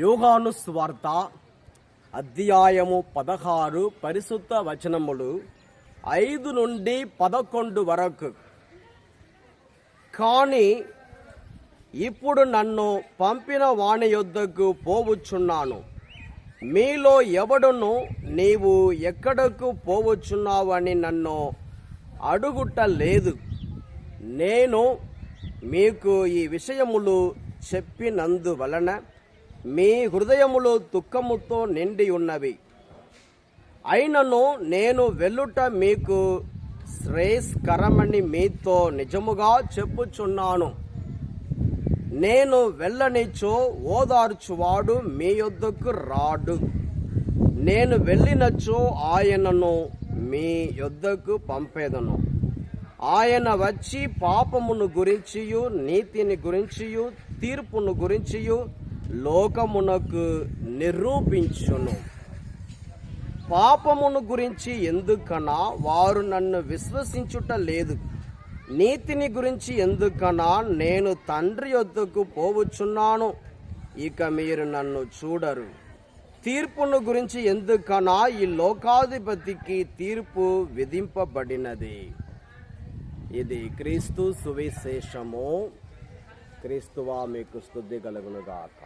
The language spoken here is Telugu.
యోహాను సువార్త అధ్యాయము 16 పరిశుద్ధ వచనములు 5 నుండి 11 వరకు. కాని ఇప్పుడు నన్ను పంపిన వాని యొద్దకు పోవచ్చున్నాను. మీలో ఎవడును నీవు ఎక్కడకు పోవచ్చున్నావని నన్ను అడుగుటలేదు. నేను మీకు ఈ విషయములు చెప్పినందువలన మీ హృదయములు దుఃఖముతో నిండి ఉన్నవి. అయినను నేను వెళ్ళుట మీకు శ్రేయస్కరమని మీతో నిజముగా చెప్పుచున్నాను. నేను వెళ్ళనిచో ఓదార్చువాడు మీ యొద్దకు రాడు. నేను వెళ్ళినచో ఆయనను మీ యొద్దకు పంపేదను. ఆయన వచ్చి పాపమును గురించియు నీతిని గురించియు తీర్పును గురించియు లోకమునకు నిరూపించును. పాపమును గురించి ఎందుకనా వారు నన్ను విశ్వసించుట లేదు. నీతిని గురించి ఎందుకనా నేను తండ్రి యొద్దకు పోవచ్చున్నాను, ఇక మీరు నన్ను చూడరు. తీర్పును గురించి ఎందుకనా ఈ లోకాధిపతికి తీర్పు విధింపబడినది. ఇది క్రీస్తు సువిశేషము. క్రీస్తువా మీకు స్తుతి కలుగునుగాక.